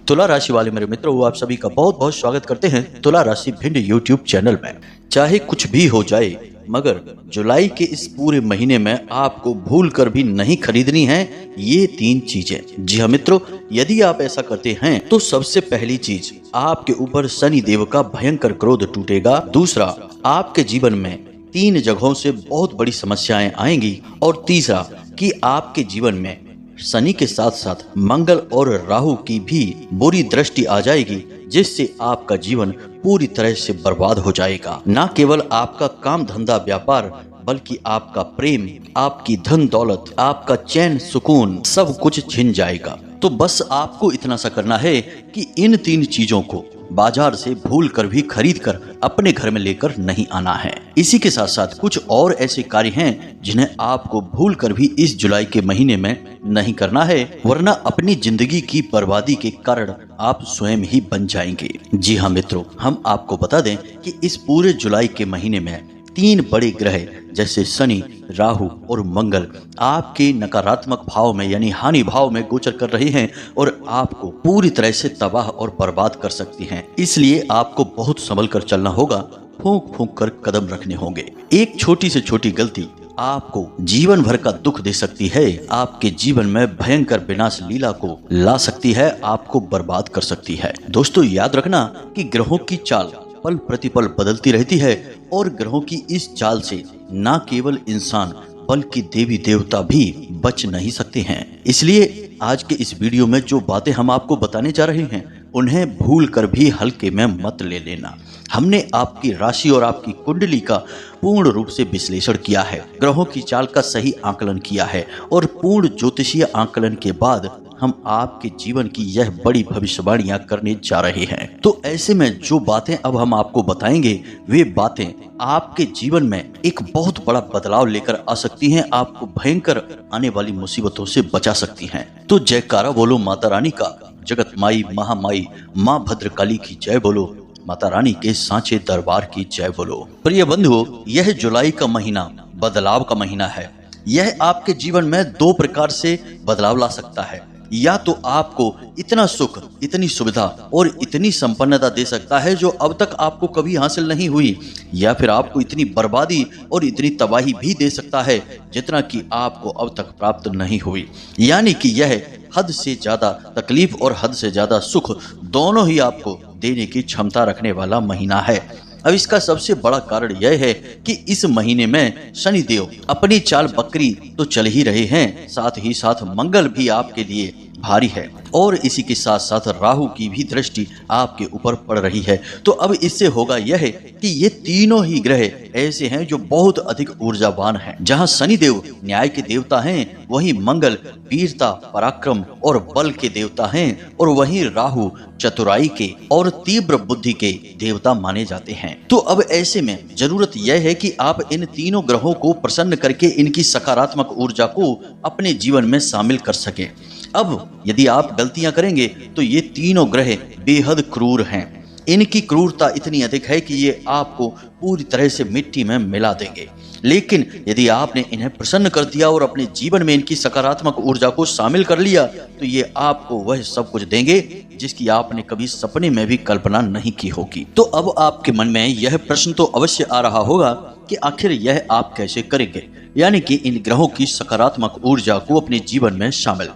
तुला राशि वाले मेरे मित्रों, वो आप सभी का बहुत बहुत स्वागत करते हैं तुला राशि भिंड यूट्यूब चैनल में। चाहे कुछ भी हो जाए, मगर जुलाई के इस पूरे महीने में आपको भूल कर भी नहीं खरीदनी है ये 3 चीजें। जी हाँ मित्रों, यदि आप ऐसा करते हैं तो सबसे पहली चीज, आपके ऊपर शनि देव का भयंकर क्रोध टूटेगा। दूसरा, आपके जीवन में 3 जगहों से बहुत बड़ी समस्याएं आएंगी। और तीसरा, कि आपके जीवन में शनि के साथ साथ मंगल और राहु की भी बुरी दृष्टि आ जाएगी, जिससे आपका जीवन पूरी तरह से बर्बाद हो जाएगा। न केवल आपका काम धंधा व्यापार, बल्कि आपका प्रेम, आपकी धन दौलत, आपका चैन सुकून सब कुछ छिन जाएगा। तो बस आपको इतना सा करना है कि इन 3 चीजों को बाजार से भूल कर भी खरीद कर अपने घर में लेकर नहीं आना है। इसी के साथ साथ कुछ और ऐसे कार्य हैं जिन्हें आपको भूल कर भी इस जुलाई के महीने में नहीं करना है, वरना अपनी जिंदगी की बर्बादी के कारण आप स्वयं ही बन जाएंगे। जी हाँ मित्रों, हम आपको बता दें कि इस पूरे जुलाई के महीने में 3 बड़े ग्रह जैसे शनि, राहु और मंगल आपके नकारात्मक भाव में यानी हानि भाव में गोचर कर रहे हैं और आपको पूरी तरह से तबाह और बर्बाद कर सकती हैं। इसलिए आपको बहुत संभल कर चलना होगा, फूंक फूंक कर कदम रखने होंगे। एक छोटी से छोटी गलती आपको जीवन भर का दुख दे सकती है, आपके जीवन में भयंकर विनाश लीला को ला सकती है, आपको बर्बाद कर सकती है। दोस्तों याद रखना कि ग्रहों की चाल पल प्रतिपल बदलती रहती है और ग्रहों की इस चाल से न केवल इंसान बल्कि देवी देवता भी बच नहीं सकते हैं। इसलिए आज के इस वीडियो में जो बातें हम आपको बताने जा रहे हैं उन्हें भूल कर भी हल्के में मत ले लेना। हमने आपकी राशि और आपकी कुंडली का पूर्ण रूप से विश्लेषण किया है, ग्रहों की चाल का सही आकलन किया है और पूर्ण ज्योतिषीय आकलन के बाद हम आपके जीवन की यह बड़ी भविष्यवाणियां करने जा रहे हैं। तो ऐसे में जो बातें अब हम आपको बताएंगे वे बातें आपके जीवन में एक बहुत बड़ा बदलाव लेकर आ सकती हैं, आपको भयंकर आने वाली मुसीबतों से बचा सकती हैं। तो जयकारा बोलो माता रानी का, जगत माई महामाई माँ भद्रकाली की जय बोलो, माता रानी के सांचे दरबार की जय बोलो। प्रिय बंधुओं, यह जुलाई का महीना बदलाव का महीना है। यह आपके जीवन में 2 प्रकार से बदलाव ला सकता है। या तो आपको इतना सुख, इतनी सुविधा और इतनी संपन्नता दे सकता है जो अब तक आपको कभी हासिल नहीं हुई, या फिर आपको इतनी बर्बादी और इतनी तबाही भी दे सकता है जितना कि आपको अब तक प्राप्त नहीं हुई। यानी कि यह हद से ज्यादा तकलीफ और हद से ज्यादा सुख दोनों ही आपको देने की क्षमता रखने वाला महीना है। अब इसका सबसे बड़ा कारण यह है कि इस महीने में शनिदेव अपनी चाल बकरी तो चल ही रहे हैं, साथ ही साथ मंगल भी आपके लिए भारी है और इसी के साथ साथ राहु की भी दृष्टि आपके ऊपर पड़ रही है। तो अब इससे होगा यह है कि ये तीनों ही ग्रह ऐसे हैं जो बहुत अधिक ऊर्जावान हैं। जहां शनिदेव न्याय के देवता हैं, वहीं मंगल वीरता, पराक्रम और बल के देवता हैं और वहीं राहु चतुराई के और तीव्र बुद्धि के देवता माने जाते हैं। तो अब ऐसे में जरूरत यह है कि आप इन तीनों ग्रहों को प्रसन्न करके इनकी सकारात्मक ऊर्जा को अपने जीवन में शामिल कर सके। अब यदि आप गलतियां करेंगे तो ये तीनों ग्रह बेहद क्रूर हैं। इनकी क्रूरता इतनी अधिक है कि ये आपको पूरी तरह से मिट्टी में मिला देंगे। लेकिन यदि आपने इन्हें प्रसन्न कर दिया और अपने जीवन में इनकी सकारात्मक ऊर्जा को शामिल कर लिया तो ये आपको वह सब कुछ देंगे जिसकी आपने कभी सपने में भी कल्पना नहीं की होगी। तो अब आपके मन में यह प्रश्न तो अवश्य आ रहा होगा कि आखिर यह आप कैसे करेंगे, यानी कि इन ग्रहों की सकारात्मक ऊर्जा को अपने जीवन में शामिल।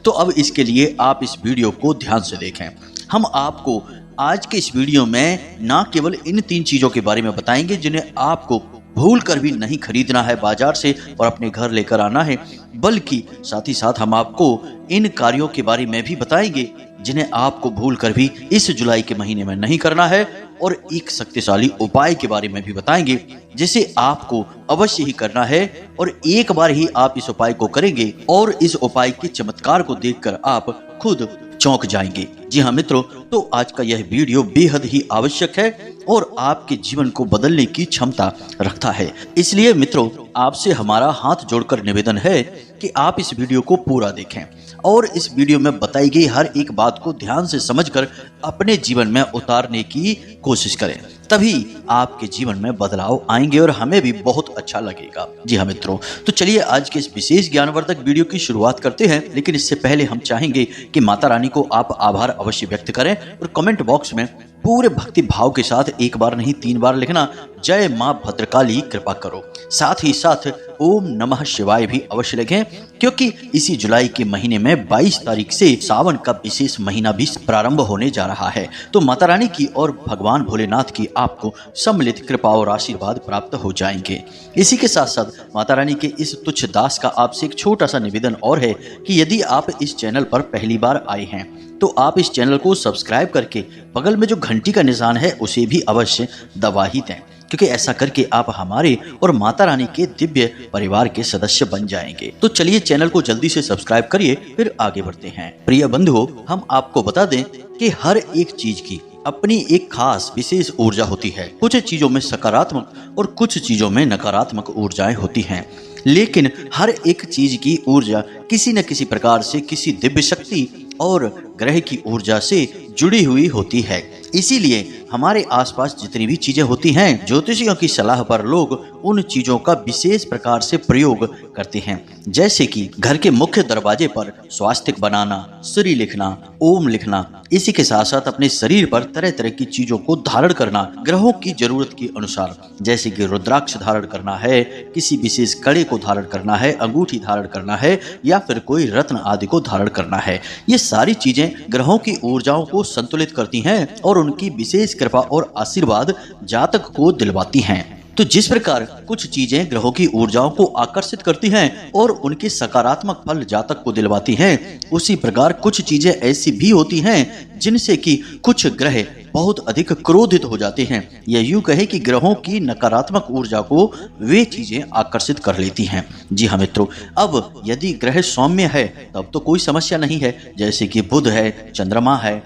तो अब इसके लिए आप इस वीडियो को ध्यान से देखें। हम आपको आज के इस वीडियो में न केवल इन 3 चीजों के बारे में बताएंगे जिन्हें आपको भूल कर भी नहीं खरीदना है बाजार से और अपने घर लेकर आना है, बल्कि साथ ही साथ हम आपको इन कार्यों के बारे में भी बताएंगे जिन्हें आपको भूल कर भी इस जुलाई के महीने में नहीं करना है, और एक शक्तिशाली उपाय के बारे में भी बताएंगे जिसे आपको अवश्य ही करना है और एक बार ही आप इस उपाय को करेंगे और इस उपाय के चमत्कार को देखकर आप खुद चौंक जाएंगे। जी हाँ मित्रों, तो आज का यह वीडियो बेहद ही आवश्यक है और आपके जीवन को बदलने की क्षमता रखता है। इसलिए मित्रों, आपसे हमारा हाथ जोड़कर निवेदन है कि आप इस वीडियो को पूरा देखें और इस वीडियो में बताई गई हर एक बात को ध्यान से समझकर अपने जीवन में उतारने की कोशिश करें, तभी आपके जीवन में बदलाव आएंगे और हमें भी बहुत अच्छा लगेगा। जी हाँ मित्रों, तो चलिए आज के इस विशेष ज्ञानवर्धक वीडियो की शुरुआत करते हैं। लेकिन इससे पहले हम चाहेंगे कि माता रानी को आप आभार अवश्य व्यक्त करें और कमेंट बॉक्स में पूरे भक्ति भाव के साथ एक बार नहीं 3 बार लिखना, जय मां भद्रकाली कृपा करो। साथ ही साथ ओम नमः शिवाय भी अवश्य लिखें, क्योंकि इसी जुलाई के महीने में 22 तारीख से सावन का विशेष महीना भी प्रारंभ होने जा रहा है। तो माता रानी की और भगवान भोलेनाथ की आपको सम्मिलित कृपा और आशीर्वाद प्राप्त हो जाएंगे। इसी के साथ साथ माता रानी के इस तुच्छ दास का आपसे एक छोटा सा निवेदन और है कि यदि आप इस चैनल पर पहली बार आए हैं तो आप इस चैनल को सब्सक्राइब करके बगल में जो घंटी का निशान है उसे भी अवश्य दबा ही दें, क्योंकि ऐसा करके आप हमारे और माता रानी के दिव्य परिवार के सदस्य बन जाएंगे। तो चलिए चैनल को जल्दी से सब्सक्राइब करिए, फिर आगे बढ़ते हैं। प्रिय बंधुओं, हम आपको बता दें कि हर एक चीज की अपनी एक खास विशेष ऊर्जा होती है। कुछ चीजों में सकारात्मक और कुछ चीजों में नकारात्मक ऊर्जाएं होती हैं, लेकिन हर एक चीज की ऊर्जा किसी न किसी प्रकार से किसी दिव्य शक्ति और ग्रह की ऊर्जा से जुड़ी हुई होती है। इसीलिए हमारे आसपास जितनी भी चीजें होती हैं, ज्योतिषियों की सलाह पर लोग उन चीजों का विशेष प्रकार से प्रयोग करते हैं। जैसे कि घर के मुख्य दरवाजे पर स्वास्तिक बनाना, श्री लिखना, ओम लिखना। इसी के साथ साथ अपने शरीर पर तरह तरह की चीजों को धारण करना ग्रहों की जरूरत के अनुसार, जैसे कि रुद्राक्ष धारण करना है, किसी विशेष कड़े को धारण करना है, अंगूठी धारण करना है, या फिर कोई रत्न आदि को धारण करना है। ये सारी चीजें ग्रहों की ऊर्जाओं को संतुलित करती हैं और उनकी विशेष कृपा और आशीर्वाद जातक को दिलवाती हैं। तो जिस प्रकार कुछ चीजें ग्रहों की ऊर्जाओं को आकर्षित करती हैं और उनके सकारात्मक फल जातक को दिलवाती हैं, उसी प्रकार कुछ चीजें ऐसी भी होती हैं जिनसे कि कुछ ग्रह बहुत अधिक क्रोधित हो जाते हैं, या यूं कहे कि ग्रहों की नकारात्मक ऊर्जा को वे चीजें आकर्षित कर लेती हैं। जी हाँ मित्रों, अब यदि ग्रह सौम्य है तब तो कोई समस्या नहीं है, जैसे कि बुध है, चंद्रमा है,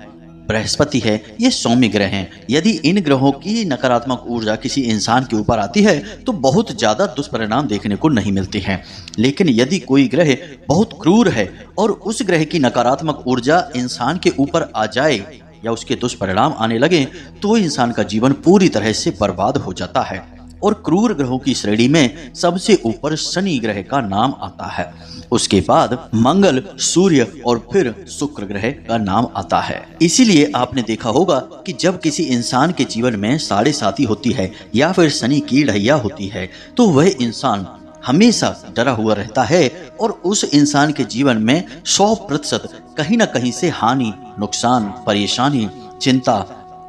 बृहस्पति है, ये सौम्य ग्रह हैं। यदि इन ग्रहों की नकारात्मक ऊर्जा किसी इंसान के ऊपर आती है तो बहुत ज्यादा दुष्परिणाम देखने को नहीं मिलते हैं। लेकिन यदि कोई ग्रह बहुत क्रूर है और उस ग्रह की नकारात्मक ऊर्जा इंसान के ऊपर आ जाए या उसके दुष्परिणाम आने लगे तो इंसान का जीवन पूरी तरह से बर्बाद हो जाता है। और क्रूर ग्रहों की श्रेणी में सबसे ऊपर शनि ग्रह का नाम आता है, उसके बाद मंगल, सूर्य और फिर शुक्र ग्रह का नाम आता है। इसीलिए आपने देखा होगा कि जब किसी इंसान के जीवन में साढ़े साती होती है या फिर शनि की ढैया होती है तो वह इंसान हमेशा डरा हुआ रहता है और उस इंसान के जीवन में 100% कहीं न कहीं से हानि, नुकसान, परेशानी, चिंता,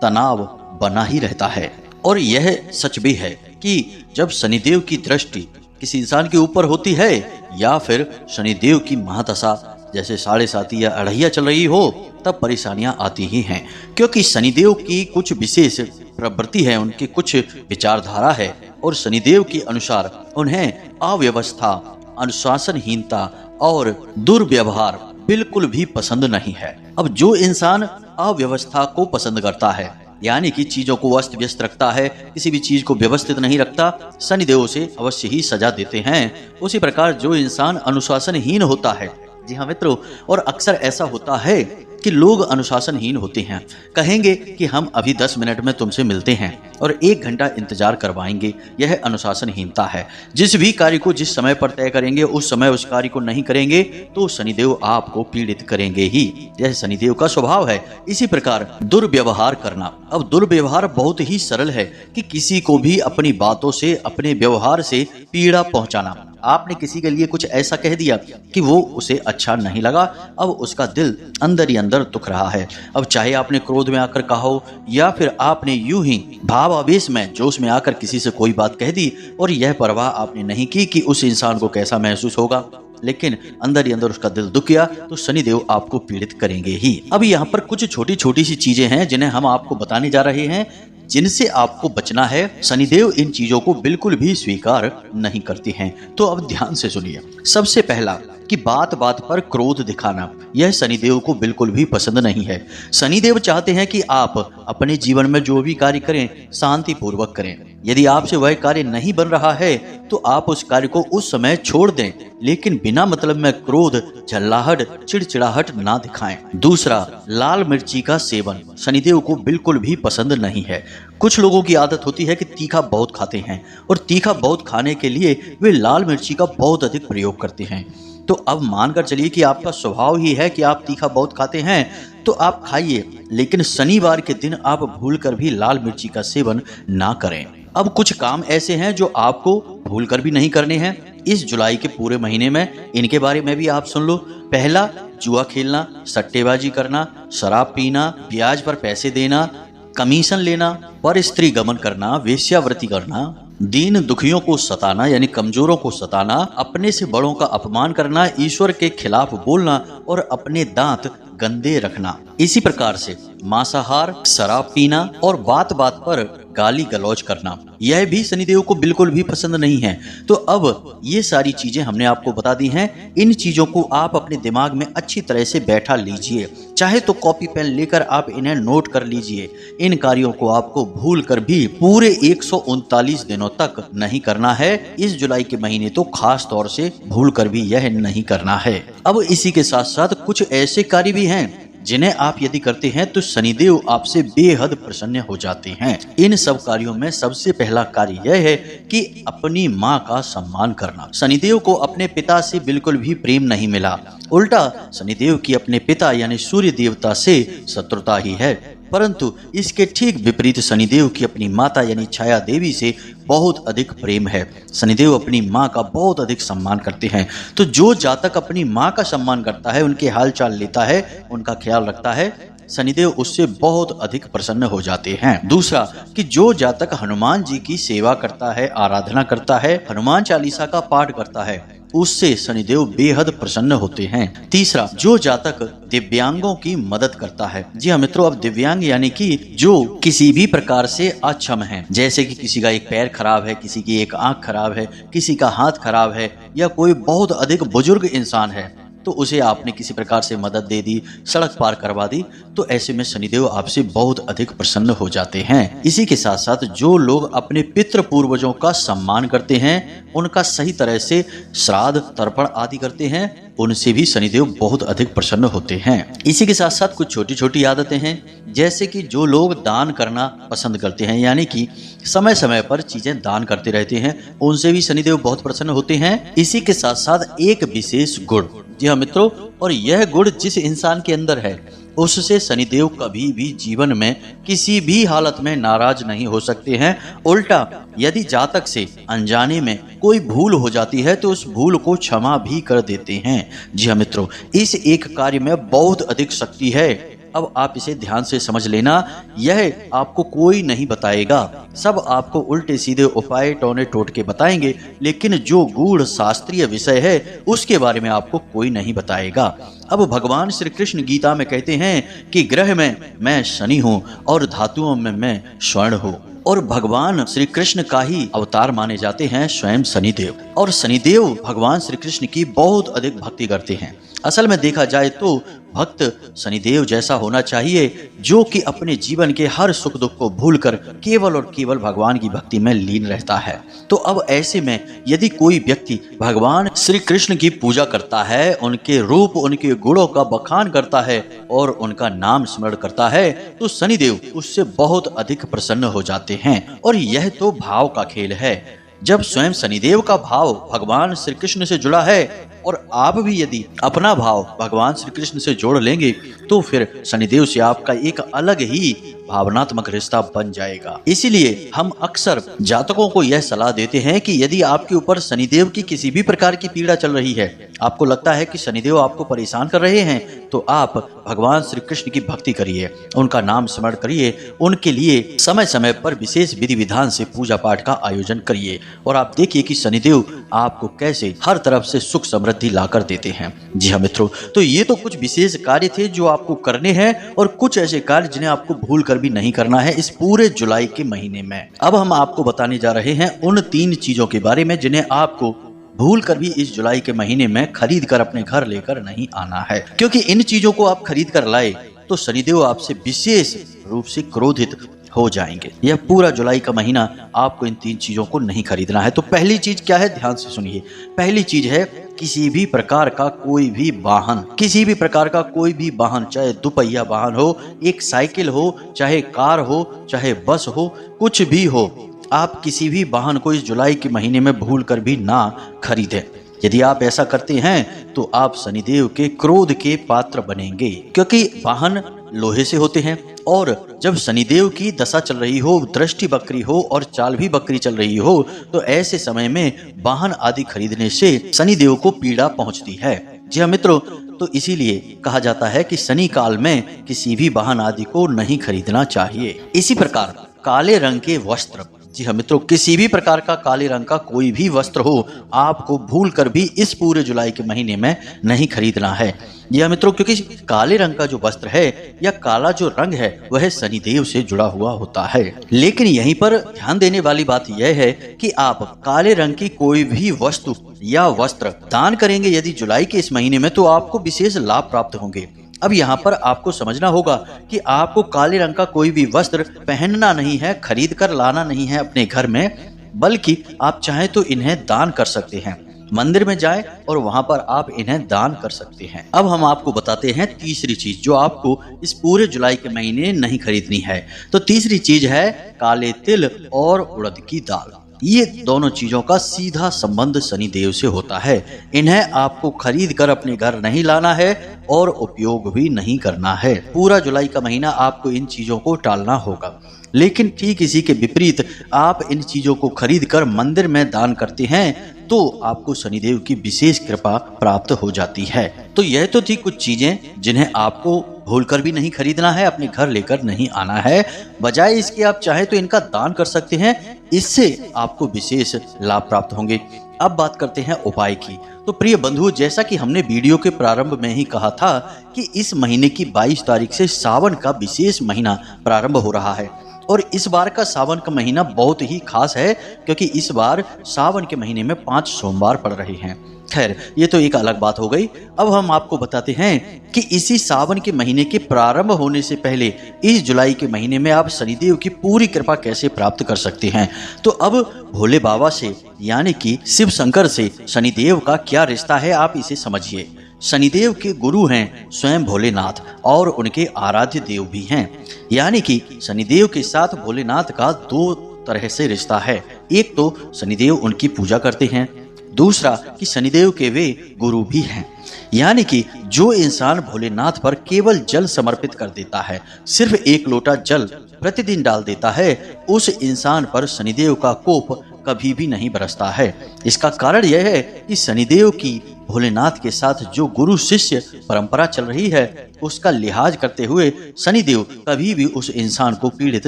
तनाव बना ही रहता है। और यह सच भी है कि जब शनिदेव की दृष्टि किसी इंसान के ऊपर होती है या फिर शनिदेव की महादशा जैसे साढ़े साती या अढ़ैया चल रही हो, तब परेशानियां आती ही हैं, क्योंकि शनिदेव की कुछ विशेष प्रवृत्ति है, उनकी कुछ विचारधारा है और शनिदेव के अनुसार उन्हें अव्यवस्था, अनुशासनहीनता और दुर्व्यवहार बिल्कुल भी पसंद नहीं है। अब जो इंसान अव्यवस्था को पसंद करता है, यानी कि चीजों को अस्त व्यस्त रखता है, किसी भी चीज को व्यवस्थित नहीं रखता, शनिदेव से अवश्य ही सजा देते हैं। उसी प्रकार जो इंसान अनुशासनहीन होता है, जी हाँ मित्रों, और अक्सर ऐसा होता है कि लोग अनुशासनहीन होते हैं, कहेंगे कि हम अभी 10 मिनट में तुमसे मिलते हैं और 1 घंटा इंतजार करवाएंगे। यह अनुशासनहीनता है। जिस भी कार्य को जिस समय पर तय करेंगे उस समय उस कार्य को नहीं करेंगे तो शनिदेव आपको पीड़ित करेंगे ही, यह शनिदेव का स्वभाव है। इसी प्रकार दुर्व्यवहार करना। अब दुर्व्यवहार बहुत ही सरल है कि किसी को भी अपनी बातों से, अपने व्यवहार से पीड़ा पहुंचाना। आपने किसी के लिए कुछ ऐसा कह दिया कि वो उसे अच्छा नहीं लगा, अब उसका दिल अंदर ही अंदर दुख रहा है। अब चाहे आपने क्रोध में आकर कहा हो या फिर आपने यूं ही भावावेश में, जोश में आकर किसी से कोई बात कह दी और यह परवाह आपने नहीं की कि उस इंसान को कैसा महसूस होगा, लेकिन अंदर ही अंदर उसका दिल दुख गया, तो शनिदेव आपको पीड़ित करेंगे ही। अब यहाँ पर कुछ छोटी छोटी सी चीजें हैं जिन्हें हम आपको बताने जा रहे हैं, जिनसे आपको बचना है। शनिदेव इन चीजों को बिल्कुल भी स्वीकार नहीं करते हैं, तो अब ध्यान से सुनिए। सबसे पहला कि बात बात पर क्रोध दिखाना, यह शनिदेव को बिल्कुल भी पसंद नहीं है। शनिदेव चाहते हैं कि आप अपने जीवन में जो भी कार्य करें शांति पूर्वक करें, यदि आपसे वह कार्य नहीं बन रहा है तो आप उस कार्य को उस समय छोड़ दें, लेकिन बिना मतलब में क्रोध, झल्लाहट, चिड़चिड़ाहट ना दिखाएं। दूसरा, लाल मिर्ची का सेवन शनिदेव को बिल्कुल भी पसंद नहीं है। कुछ लोगों की आदत होती है कि तीखा बहुत खाते हैं और तीखा बहुत खाने के लिए वे लाल मिर्ची का बहुत अधिक प्रयोग करते हैं। तो अब मानकर चलिए कि आपका स्वभाव ही है कि आप तीखा बहुत खाते हैं, तो आप खाइए, लेकिन शनिवार के दिन आप भूलकर भी लाल मिर्ची का सेवन ना करें। अब कुछ काम ऐसे हैं जो आपको भूलकर भी नहीं करने हैं इस जुलाई के पूरे महीने में, इनके बारे में भी आप सुन लो। पहला, जुआ खेलना, सट्टेबाजी करना, शराब पीना, ब्याज पर पैसे देना, कमीशन लेना, पर स्त्री गमन करना, वेश्यावृत्ति करना, दीन दुखियों को सताना यानी कमजोरों को सताना, अपने से बड़ों का अपमान करना, ईश्वर के खिलाफ बोलना और अपने दांत गंदे रखना। इसी प्रकार से मांसाहार, शराब पीना और बात बात पर गाली गलौज करना, यह भी शनिदेव को बिल्कुल भी पसंद नहीं है। तो अब ये सारी चीजें हमने आपको बता दी हैं। इन चीजों को आप अपने दिमाग में अच्छी तरह से बैठा लीजिए, चाहे तो कॉपी पेन लेकर आप इन्हें नोट कर लीजिए। इन कार्यों को आपको भूल कर भी पूरे 139 दिनों तक नहीं करना है। इस जुलाई के महीने तो खास तौर से भूल कर भी यह नहीं करना है। अब इसी के साथ साथ कुछ ऐसे कार्य भी हैं जिन्हें आप यदि करते हैं तो शनिदेव आपसे बेहद प्रसन्न हो जाते हैं। इन सब कार्यों में सबसे पहला कार्य यह है कि अपनी माँ का सम्मान करना। शनिदेव को अपने पिता से बिल्कुल भी प्रेम नहीं मिला, उल्टा शनिदेव की अपने पिता यानी सूर्य देवता से शत्रुता ही है। परंतु इसके ठीक विपरीत शनिदेव की अपनी माता यानी छाया देवी से बहुत अधिक प्रेम है। शनिदेव अपनी माँ का बहुत अधिक सम्मान करते हैं। तो जो जातक अपनी माँ का सम्मान करता है, उनके हाल चाल लेता है, उनका ख्याल रखता है, शनिदेव उससे बहुत अधिक प्रसन्न हो जाते हैं। दूसरा, कि जो जातक हनुमान जी की सेवा करता है, आराधना करता है, हनुमान चालीसा का पाठ करता है, उससे शनिदेव बेहद प्रसन्न होते हैं। तीसरा, जो जातक दिव्यांगों की मदद करता है। जी हाँ मित्रों, अब दिव्यांग यानी कि जो किसी भी प्रकार से अक्षम है, जैसे कि किसी का एक पैर खराब है, किसी की एक आंख खराब है, किसी का हाथ खराब है, या कोई बहुत अधिक बुजुर्ग इंसान है, तो उसे आपने किसी प्रकार से मदद दे दी, सड़क पार करवा दी, तो ऐसे में शनिदेव आपसे बहुत अधिक प्रसन्न हो जाते हैं। इसी के साथ साथ जो लोग अपने पितृ पूर्वजों का सम्मान करते हैं, उनका सही तरह से श्राद्ध तर्पण आदि करते हैं, उनसे भी शनिदेव बहुत अधिक प्रसन्न होते हैं। इसी के साथ साथ कुछ छोटी छोटी आदतें हैं, जैसे कि जो लोग दान करना पसंद करते हैं, यानी कि समय समय पर चीजें दान करते रहते हैं, उनसे भी शनिदेव बहुत प्रसन्न होते हैं। इसी के साथ साथ एक विशेष गुण, जी हाँ मित्रों, और यह गुण जिस इंसान के अंदर है, उससे शनिदेव कभी भी जीवन में किसी भी हालत में नाराज नहीं हो सकते हैं। उल्टा यदि जातक से अनजाने में कोई भूल हो जाती है तो उस भूल को क्षमा भी कर देते हैं। जी हाँ मित्रों, इस एक कार्य में बहुत अधिक शक्ति है। अब आप इसे ध्यान से समझ लेना, यह आपको कोई नहीं बताएगा, सब आपको उल्टे सीधे उपाय टोने टोटके बताएंगे, लेकिन जो गूढ़ शास्त्रीय विषय है उसके बारे में आपको कोई नहीं बताएगा। अब भगवान श्री कृष्ण गीता में कहते हैं कि ग्रह में मैं शनि हूँ और धातुओं में मैं स्वर्ण हूँ, और भगवान श्री कृष्ण का ही अवतार माने जाते हैं स्वयं शनिदेव। और शनिदेव भगवान श्री कृष्ण की बहुत अधिक भक्ति करते हैं। असल में देखा जाए तो भक्त शनिदेव जैसा होना चाहिए, जो कि अपने जीवन के हर सुख दुख को भूलकर केवल और केवल भगवान की भक्ति में लीन रहता है। तो अब ऐसे में यदि कोई व्यक्ति भगवान श्री कृष्ण की पूजा करता है, उनके रूप, उनके गुणों का बखान करता है और उनका नाम स्मरण करता है, तो शनिदेव उससे बहुत अधिक प्रसन्न हो जाते हैं। और यह तो भाव का खेल है। जब स्वयं शनिदेव का भाव भगवान श्री कृष्ण से जुड़ा है और आप भी यदि अपना भाव भगवान श्री कृष्ण से जोड़ लेंगे, तो फिर शनिदेव से आपका एक अलग ही भावनात्मक रिश्ता बन जाएगा। इसीलिए हम अक्सर जातकों को यह सलाह देते हैं कि यदि आपके ऊपर शनिदेव की किसी भी प्रकार की पीड़ा चल रही है, आपको लगता है कि शनिदेव आपको परेशान कर रहे हैं, तो आप भगवान श्री कृष्ण की भक्ति करिए, उनका नाम स्मरण करिए, उनके लिए समय समय पर विशेष विधि विधान से पूजा पाठ का आयोजन करिए, और आप देखिए कि शनिदेव आपको कैसे हर तरफ से सुख समृद्धि लाकर देते हैं। जी हाँ मित्रों, तो ये तो कुछ विशेष कार्य थे जो आपको करने हैं, और कुछ ऐसे कार्य जिन्हें आपको भूल कर भी नहीं करना है इस पूरे जुलाई के महीने में। अब हम आपको बताने जा रहे हैं उन 3 चीजों के बारे में जिन्हें आपको भूल कर भी इस जुलाई के महीने में खरीद कर अपने घर लेकर नहीं आना है, क्योंकि इन चीजों को आप खरीद कर लाए तो शनिदेव आपसे विशेष रूप से क्रोधित हो जाएंगे। यह पूरा जुलाई का महीना आपको इन 3 चीजों को नहीं खरीदना है। तो पहली चीज क्या है, ध्यान से सुनिए। पहली चीज है किसी भी प्रकार का कोई भी वाहन, किसी भी प्रकार का कोई भी वाहन, चाहे दुपहिया वाहन हो, एक साइकिल हो, चाहे कार हो, चाहे बस हो, कुछ भी हो, आप किसी भी वाहन को इस जुलाई के महीने में भूल कर भी ना खरीदें। यदि आप ऐसा करते हैं तो आप शनिदेव के क्रोध के पात्र बनेंगे, क्योंकि वाहन लोहे से होते हैं और जब शनिदेव की दशा चल रही हो, दृष्टि बकरी हो और चाल भी बकरी चल रही हो, तो ऐसे समय में वाहन आदि खरीदने से शनिदेव को पीड़ा पहुंचती है। जी हाँ मित्रों, तो इसीलिए कहा जाता है कि शनि काल में किसी भी वाहन आदि को नहीं खरीदना चाहिए। इसी प्रकार काले रंग के वस्त्र, जी हाँ मित्रों, किसी भी प्रकार का काले रंग का कोई भी वस्त्र हो, आपको भूल कर भी इस पूरे जुलाई के महीने में नहीं खरीदना है। जी हाँ मित्रों, क्योंकि काले रंग का जो वस्त्र है या काला जो रंग है वह शनिदेव से जुड़ा हुआ होता है। लेकिन यहीं पर ध्यान देने वाली बात यह है कि आप काले रंग की कोई भी वस्तु या वस्त्र दान करेंगे यदि जुलाई के इस महीने में, तो आपको विशेष लाभ प्राप्त होंगे। अब यहाँ पर आपको समझना होगा कि आपको काले रंग का कोई भी वस्त्र पहनना नहीं है, खरीद कर लाना नहीं है अपने घर में, बल्कि आप चाहें तो इन्हें दान कर सकते हैं। मंदिर में जाएं और वहां पर आप इन्हें दान कर सकते हैं। अब हम आपको बताते हैं तीसरी चीज जो आपको इस पूरे जुलाई के महीने नहीं खरीदनी है। तो तीसरी चीज है काले तिल और उड़द की दाल। ये दोनों चीजों का सीधा संबंध शनिदेव से होता है। इन्हें आपको खरीद कर अपने घर नहीं लाना है और उपयोग भी नहीं करना है। पूरा जुलाई का महीना आपको इन चीजों को टालना होगा। लेकिन ठीक इसी के विपरीत आप इन चीजों को खरीद कर मंदिर में दान करते हैं तो आपको शनिदेव की विशेष कृपा प्राप्त हो जाती है। तो यह तो थी कुछ चीजें जिन्हें आपको भूलकर भी नहीं खरीदना है, अपने घर लेकर नहीं आना है। बजाय इसके आप चाहे तो इनका दान कर सकते हैं, इससे आपको विशेष लाभ प्राप्त होंगे। अब बात करते हैं उपाय की। तो प्रिय बंधुओं, जैसा कि हमने वीडियो के प्रारंभ में ही कहा था कि इस महीने की 22 तारीख से सावन का विशेष महीना प्रारंभ हो रहा है और इस बार का सावन का महीना बहुत ही खास है, क्योंकि इस बार सावन के महीने में 5 सोमवार पड़ रहे हैं। खैर, ये तो एक अलग बात हो गई। अब हम आपको बताते हैं कि इसी सावन के महीने के प्रारंभ होने से पहले इस जुलाई के महीने में आप शनिदेव की पूरी कृपा कैसे प्राप्त कर सकते हैं। तो अब भोले बाबा से यानी कि शिव शंकर से शनिदेव का क्या रिश्ता है, आप इसे समझिए। शनिदेव के गुरु हैं स्वयं भोलेनाथ और उनके आराध्य देव भी हैं। यानी कि शनिदेव के साथ भोलेनाथ का 2 तरह से रिश्ता है। एक तो शनिदेव उनकी पूजा करते हैं, दूसरा कि शनिदेव के वे गुरु भी हैं। यानी कि जो इंसान भोलेनाथ पर केवल जल समर्पित कर देता है, सिर्फ 1 लोटा जल प्रतिदिन डाल देता है, उस इंसान पर शनिदेव का कोप कभी भी नहीं बरसता है। इसका कारण यह है कि शनिदेव की भोलेनाथ के साथ जो गुरु शिष्य परंपरा चल रही है उसका लिहाज करते हुए शनिदेव कभी भी उस इंसान को पीड़ित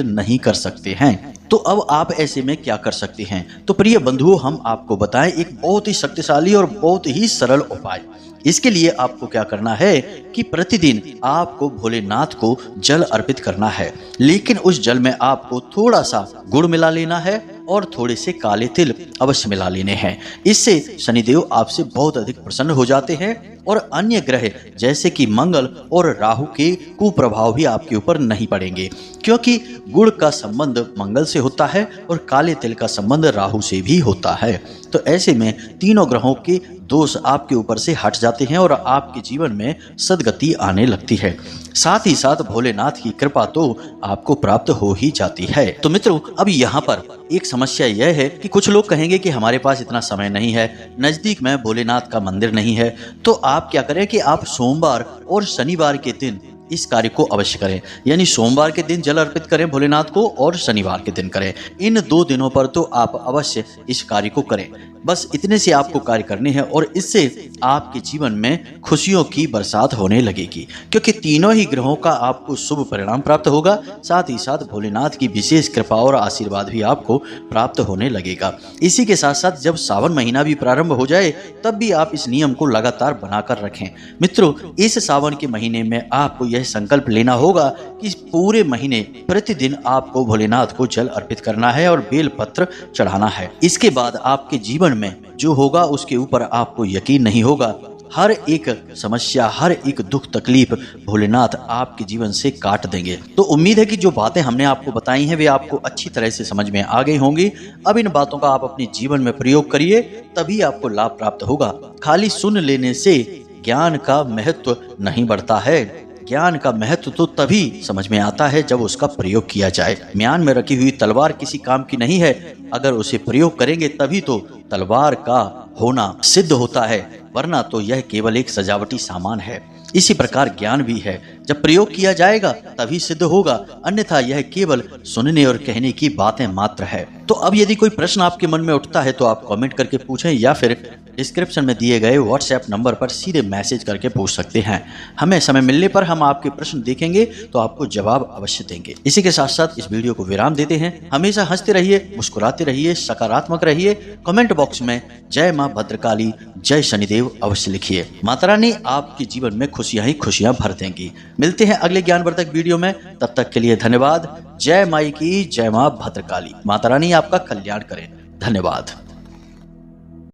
नहीं कर सकते हैं। तो अब आप ऐसे में क्या कर सकते हैं? तो प्रिय बंधुओं, हम आपको बताएं एक बहुत ही शक्तिशाली और बहुत ही सरल उपाय। इसके लिए आपको क्या करना है कि प्रतिदिन आपको भोलेनाथ को जल अर्पित करना है, लेकिन उस जल में आपको थोड़ा सा गुड़ मिला लेना है और थोड़े से काले तिल अवश्य मिला लेने हैं। इससे शनिदेव आपसे बहुत अधिक प्रसन्न हो जाते हैं और अन्य ग्रह जैसे कि मंगल और राहु के कुप्रभाव भी आपके ऊपर नहीं पड़ेंगे, क्योंकि गुड़ का संबंध मंगल से होता है और काले तिल का संबंध राहु से भी होता है। तो ऐसे में तीनों ग्रहों के दोष आपके ऊपर से हट जाते हैं और आपके जीवन में सद्गति आने लगती है। साथ ही साथ भोलेनाथ की कृपा तो आपको प्राप्त हो ही जाती है। तो मित्रों, अब यहाँ पर एक समस्या यह है कि कुछ लोग कहेंगे कि हमारे पास इतना समय नहीं है, नजदीक में भोलेनाथ का मंदिर नहीं है। तो आप क्या करें कि आप सोमवार और शनिवार के दिन इस कार्य को अवश्य करें। यानी सोमवार के दिन जल अर्पित करें भोलेनाथ को और शनिवार के दिन करें। इन 2 दिनों पर तो आप अवश्य इस कार्य को करें। बस इतने से आपको कार्य करने हैं और इससे आपके जीवन में खुशियों की बरसात होने लगेगी, क्योंकि तीनों ही ग्रहों का आपको शुभ परिणाम प्राप्त होगा। साथ ही साथ भोलेनाथ की विशेष कृपा और आशीर्वाद भी आपको प्राप्त होने लगेगा। इसी के साथ साथ जब सावन महीना भी प्रारंभ हो जाए तब भी आप इस नियम को लगातार बनाकर रखें। मित्रों, इस सावन के महीने में आपको यह संकल्प लेना होगा कि इस पूरे महीने प्रतिदिन आपको भोलेनाथ को जल अर्पित करना है और बेल पत्र चढ़ाना है। इसके बाद आपके जीवन में जो होगा उसके ऊपर आपको यकीन नहीं होगा। हर एक समस्या, हर एक दुख तकलीफ भोलेनाथ आपके जीवन से काट देंगे। तो उम्मीद है कि जो बातें हमने आपको बताई हैं वे आपको अच्छी तरह से समझ में आ गई होंगी। अब इन बातों का आप अपने जीवन में प्रयोग करिए, तभी आपको लाभ प्राप्त होगा। खाली सुन लेने से ज्ञान का महत्व नहीं बढ़ता है। ज्ञान का महत्व तो तभी समझ में आता है जब उसका प्रयोग किया जाए। म्यान में रखी हुई तलवार किसी काम की नहीं है, अगर उसे प्रयोग करेंगे तभी तो तलवार का होना सिद्ध होता है, वरना तो यह केवल एक सजावटी सामान है। इसी प्रकार ज्ञान भी है, जब प्रयोग किया जाएगा तभी सिद्ध होगा, अन्यथा यह केवल सुनने और कहने की बातें मात्र है। तो अब यदि कोई प्रश्न आपके मन में उठता है तो आप कमेंट करके पूछें या फिर डिस्क्रिप्शन में दिए गए व्हाट्सएप नंबर पर सीधे मैसेज करके पूछ सकते हैं। हमें समय मिलने पर हम आपके प्रश्न देखेंगे तो आपको जवाब अवश्य देंगे। इसी के साथ साथ इस वीडियो को विराम देते हैं। हमेशा हंसते रहिए, मुस्कुराते रहिए, सकारात्मक रहिए। कमेंट बॉक्स में जय मां भद्रकाली, जय शनिदेव अवश्य लिखिए। माता रानी आपके जीवन में खुशियां ही खुशियां भर देंगी। मिलते हैं अगले ज्ञानवर्धक वीडियो में, तब तक के लिए धन्यवाद। जय माई की, जय मां भद्रकाली। माता रानी आपका कल्याण करें। धन्यवाद।